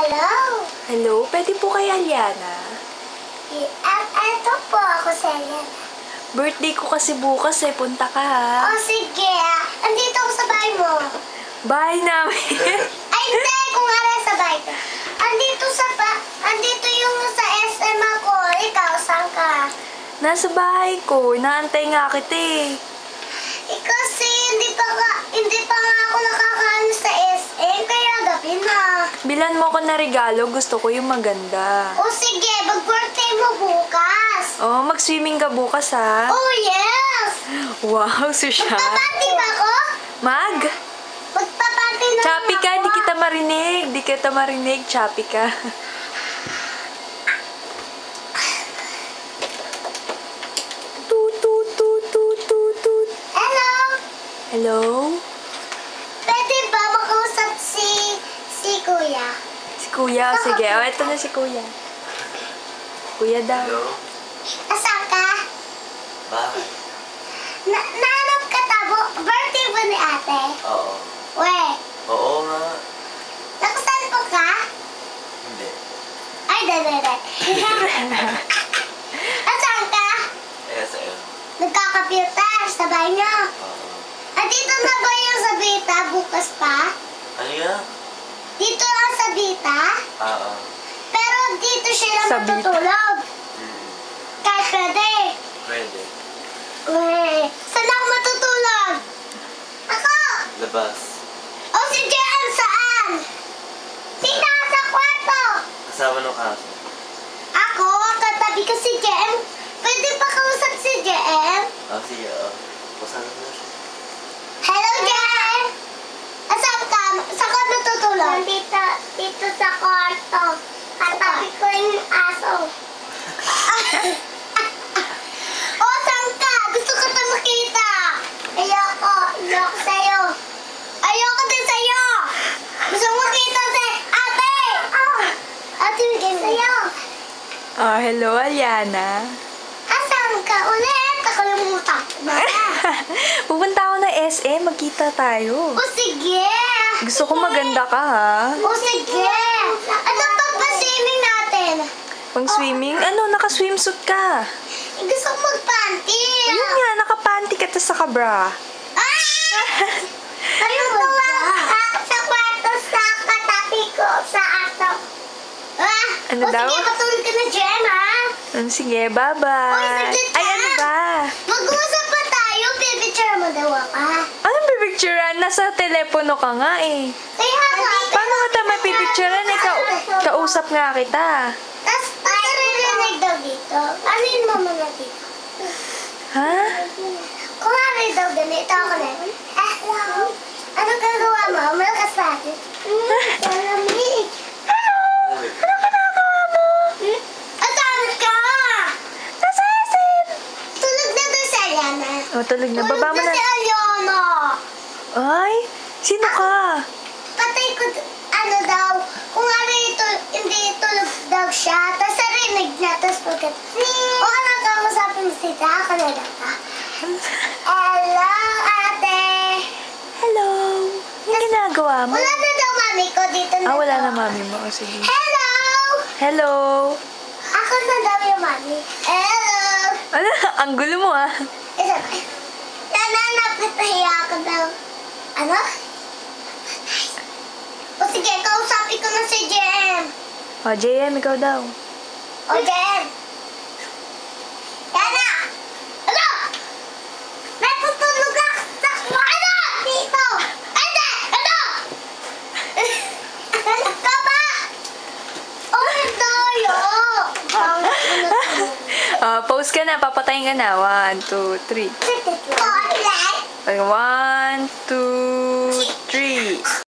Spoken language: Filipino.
Hello? Hello, pwede po kay Aliana? Ito po ako sa Eliana. Birthday ko kasi bukas punta ka ha. Oh, sige. Andito ako sa bahay mo. Bahay namin. Ay, hindi. Kung nga sa bahay ko. Andito yung sa SM ako. Ikaw, saan ka? Nasa bahay ko, inaantay nga kita Kasi hindi pa nga ako nakakaano sa SM, kaya gabi na. Bilan mo ko na regalo, gusto ko yung maganda. O sige, mag-birthday mo bukas. Oh, mag-swimming ka bukas ha. Oh, yes! Wow, susya. Magpapati ba ako? Magpapati na Choppy ka, ako. di kita marinig, choppy ka. Tut. Hello? Hello? Pwede ba makausap si Kuya? Si Kuya, sige. Oh, eto na si Kuya. Kuya daw. Hello? Asan ka? Bakit? Nahanap ka tabo? Birthday ba ni ate? Oo. We, Oo nga. nakasalpo ka? Hindi. Ay, dede. Asan ka? SM. Nagkakapiutan sa bahay niyo. Oo. Dito na ba yung Sabita bukas pa? Ano yan? Dito lang sa Sabita? Oo. Pero dito siya lang Sabita. matutulog. Mm. Kahit pwede. Pwede. We, saan ako matutulog? Ako! Labas. O si JM saan? Sino sa kwarto? Kasama ng aso. Ako, katabi ko si JM. Pwede pa kausap si JM? Sige, Kasama na siya. Hello, JM! Asan ka? Saan ka natutulog? Dito sa kwarto. Katabi ko yung aso. O, saan ka? Gusto ko ito makita. Ayoko sa'yo. Ayoko din sa'yo. Gusto mo makita si ate. Ate, bigay sa'yo. Oh, hello, Aliana. Asan ka ulit? Nakalimutan ko na. Pupunta ako na SM, magkita tayo. O, sige. Gusto ko maganda ka ha. O, sige. Ano pa ba swimming natin? Pang swimming, naka-swimsuit ka. Gusto ko mag-panty. Ayun nga, naka-panty ka tas naka-bra. Ano ba? Sa kwarto sa katabi ko sa aso. Ano o, daw? sige, matulog ka na, Jen, ha? Sige, bye-bye. Uy, saglit Ay, lang. ano ba? Mag-uusap pa tayo. Pipicture mo daw ako. Anong pipicturean? Nasa telepono ka nga Kaya nga. Paano mo tayo mapipicturean? Kausap nga kita. Tapos, naririnig daw dito. Anin mo muna dito. Ha? Kung ano daw ganito ako na. Anong gagawa mo? Malakas natin. Malamig. Ano ginagawa mo? Asan ka? Nasa SM. Tulog na doon si Aliana. Oh, tulog na. Baba mo Tulog na. si Aliana. Ay, sino ka? Patay ko, ano daw, kung ano ito, hindi tulog daw siya, tapos narinig niya, tapos pagkat, o ano ka, masapin sita, kanina ka. Hello, ate. Hello. Anong ginagawa mo? Wala na daw mami ko dito na. Wala daw. na mami mo. Oh, sige. Hello. Hello. Ako na daw yung mami. Hello. Ano? Ang gulo mo Isa pa. Nananap natahiya ka daw. Ano? O sige, kausapin ko na si Jem. Oh, JM, ikaw daw. O Jem. Yana! Ano? Natutulog ka sa... Ano? Dito! Ate! Ano? Ano ka ba? Oh, tayo! Pause ka na. Papatayin ka na. 1, 2, 3. Toilet! 1, 2, 3.